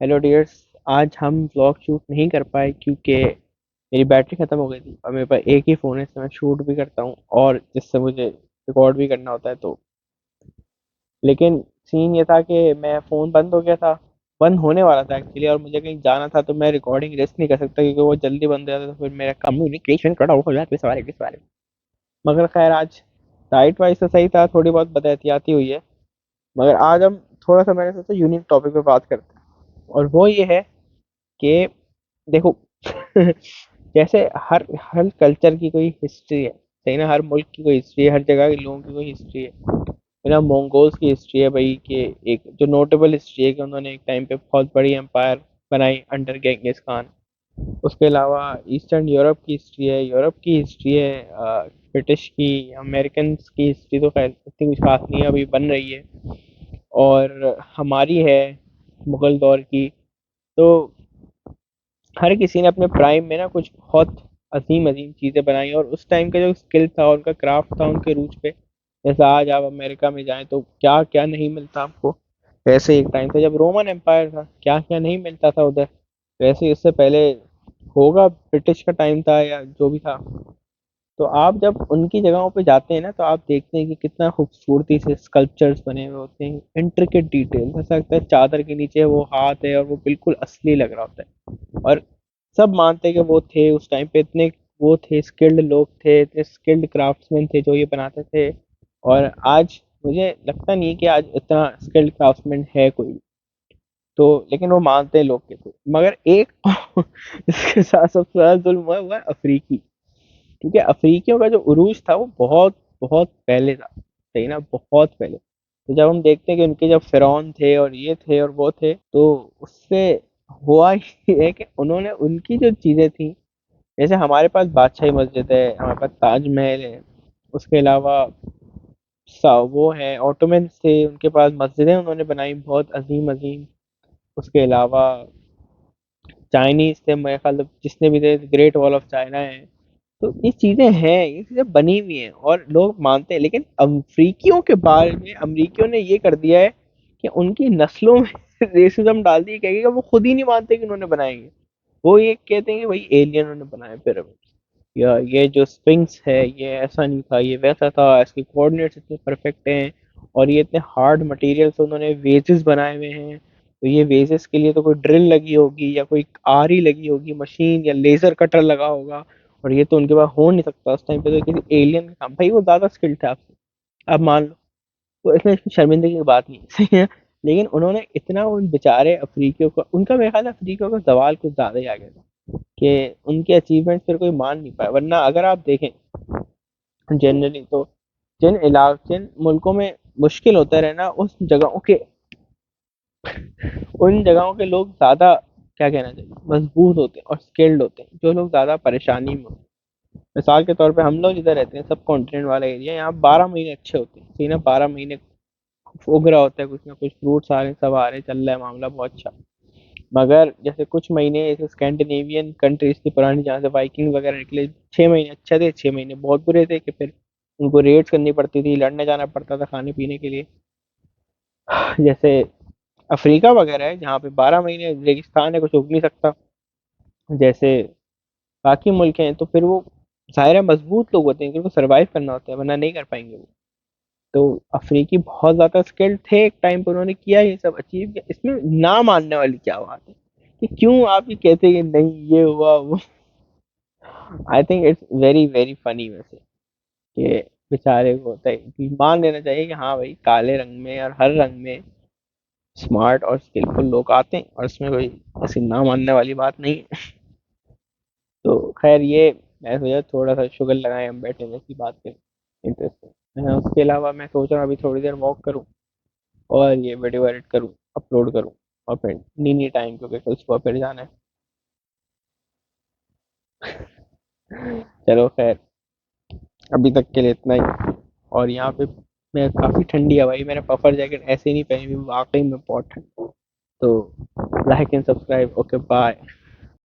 Hello dears. आज हम vlog shoot नहीं कर पाए क्योंकि मेरी बैटरी ख़त्म हो गई थी और मेरे पास एक ही फ़ोन है, इससे मैं शूट भी करता हूँ और जिससे मुझे रिकॉर्ड भी करना होता है। तो लेकिन सीन ये था कि मैं फ़ोन बंद हो गया था, बंद होने वाला था एक्चुअली, और मुझे कहीं जाना था, तो मैं रिकॉर्डिंग रिस्क नहीं कर सकता क्योंकि वो जल्दी बंद हो जाता तो फिर मेरा कम्युनिकेशन कट ऑफ हो जाता इस बारे में। मगर खैर आज डाइट वाइज तो सही था, थोड़ी बहुत बदहतियाती हुई है। मगर आज हम थोड़ा सा, मैंने सोचा, यूनिक टॉपिक पे बात करते हैं, और वो ये है कि देखो जैसे हर हर कल्चर की कोई हिस्ट्री है, सही ना? हर मुल्क की कोई हिस्ट्री है, हर जगह के लोगों की कोई हिस्ट्री है। मेरा मंगोल्स की हिस्ट्री है भाई, कि एक जो नोटेबल हिस्ट्री है कि उन्होंने एक टाइम पे बहुत बड़ी एम्पायर बनाई अंडर गेंगिस खान। उसके अलावा ईस्टर्न यूरोप की हिस्ट्री है, यूरोप की हिस्ट्री है, ब्रिटिश की, अमेरिकन की हिस्ट्री तो खैर इतनी कुछ खास नहीं है, अभी बन रही है। और हमारी है मुगल दौर की। तो हर किसी ने अपने प्राइम में ना कुछ बहुत अजीम अजीम चीज़ें बनाई, और उस टाइम का जो स्किल था, उनका क्राफ्ट था, उनके रूज पे। जैसे आज आप अमेरिका में जाएं तो क्या क्या नहीं मिलता आपको। वैसे एक टाइम था जब रोमन एम्पायर था, क्या क्या नहीं मिलता था उधर। वैसे इससे पहले होगा ब्रिटिश का टाइम था या जो भी था। तो आप जब उनकी जगहों पे जाते हैं ना, तो आप देखते हैं कि कितना खूबसूरती से स्कल्पचर्स बने हुए होते हैं, इंट्रिकेट डिटेल, ऐसा लगता है चादर के नीचे वो हाथ है और वो बिल्कुल असली लग रहा होता है। और सब मानते हैं कि वो थे उस टाइम पे इतने, वो थे स्किल्ड लोग, थे इतने स्किल्ड क्राफ्ट्समैन थे जो ये बनाते थे। और आज मुझे लगता नहीं है कि आज इतना स्किल्ड क्राफ्ट्समैन है कोई। तो लेकिन वो मानते हैं लोग के थे। मगर एक इसके साथ सबसे ज्यादा जुल्म हुआ है, वो है अफ्रीकी। क्योंकि अफ्रीकियों का जो उरूज था वो बहुत बहुत पहले था, सही ना, बहुत पहले। तो जब हम देखते हैं कि उनके जब फिरौन थे और ये थे और वो थे, तो उससे हुआ ये है कि उन्होंने उनकी जो चीज़ें थी, जैसे हमारे पास बादशाही मस्जिद है, हमारे पास ताजमहल है। उसके अलावा वो है ऑटोमन थे, उनके पास मस्जिदें उन्होंने बनाई बहुत अजीम अजीम। उसके अलावा चाइनीज थे, मेरे ख्याल से जितने भी थे, ग्रेट वॉल ऑफ चाइना है। तो ये चीजें हैं, ये चीजें बनी हुई हैं और लोग मानते हैं। लेकिन अफ्रीकियों के बारे में अमरीकियों ने ये कर दिया है कि उनकी नस्लों में रेसिज्म डाल दी, कहेगा वो खुद ही नहीं मानते कि उन्होंने बनाएंगे। वो ये कहते हैं कि भाई एलियनों ने बनाए पिरामिड, या ये जो स्पिंक्स है ये ऐसा नहीं था, ये वैसा था, इसके कोऑर्डिनेट्स इतने परफेक्ट हैं, और ये इतने हार्ड मटेरियल से उन्होंने वेजेस बनाए हुए हैं। तो ये वेजेस के लिए तो कोई ड्रिल लगी होगी या कोई आरी लगी होगी, मशीन या लेजर कटर लगा होगा, और ये तो उनके पास हो नहीं सकता उस टाइम पे। तो किसी एलियन का काम, भाई वो ज्यादा स्किल्ड था आपसे, अब मान लो। तो इसमें इसकी शर्मिंदगी की बात नहीं है, सही है। लेकिन उन्होंने इतना उन बेचारे अफ्रीकियों को, उनका मेरे ख्याल है अफ्रीकियों का सवाल कुछ ज्यादा ही आ गया था कि उनके अचीवमेंट फिर कोई मान नहीं पाया। वरना अगर आप देखें जनरली, तो जिन मुल्कों में मुश्किल होता है रहना, उन जगहों के लोग ज्यादा, क्या कहना चाहिए, मजबूत होते हैं और स्किल्ड होते हैं। जो लोग ज्यादा परेशानी में होते हैं, मिसाल के तौर पे हम लोग जिधर रहते हैं, सब कॉन्टिनेंट वाला एरिया, यहाँ 12 महीने अच्छे होते हैं, सही ना, 12 महीने उग रहा होता है, कुछ ना कुछ फ्रूट्स आ रहे हैं, सब आ रहे हैं, चल रहा है मामला बहुत अच्छा। मगर जैसे कुछ महीने ऐसे स्कैंडिनेवियन कंट्रीज थी पुरानी, जहाँ से वाइकिंग वगैरह निकले, 6 महीने अच्छे थे, 6 महीने बहुत बुरे थे, कि फिर उनको रेड्स करनी पड़ती थी, लड़ने जाना पड़ता था खाने पीने के लिए। जैसे अफ्रीका वगैरह है जहाँ पे 12 महीने रेगिस्तान है, कुछ उग नहीं सकता, जैसे बाकी मुल्क हैं। तो फिर वो ज़ाहिर है मजबूत लोग होते हैं, क्योंकि सर्वाइव करना होता है, वरना नहीं कर पाएंगे वो। तो अफ्रीकी बहुत ज़्यादा स्किल्ड थे एक टाइम पे, उन्होंने किया ये सब अचीव किया। इसमें ना मानने वाली क्या बात है कि क्यों आप ये कहते हैं कि नहीं ये हुआ वो। I think it's very very funny वैसे, कि बेचारे को होता है कि मान लेना चाहिए कि हाँ भाई, काले रंग में और हर रंग में स्मार्ट और स्किलफुल लोग आते हैं, और इसमें कोई ऐसी ना मानने वाली बात नहीं है। तो खैर ये, मैं सोचा थोड़ा सा शुगर लगाए, हम बैठे हैं ऐसी बात करें, इंटरेस्टिंग। उसके अलावा मैं सोच रहा हूँ अभी थोड़ी देर वॉक करूँ और ये वीडियो एडिट करूँ, अपलोड करूँ, और फिर नीनी टाइम, क्योंकि कल सुबह फिर जाना है। चलो खैर, अभी तक के लिए इतना ही। और यहाँ पे मैं काफ़ी ठंडी है भाई, मैंने पफर जैकेट ऐसे ही नहीं पहनी हुई, वाकई में बहुत ठंड। तो like and subscribe, okay bye.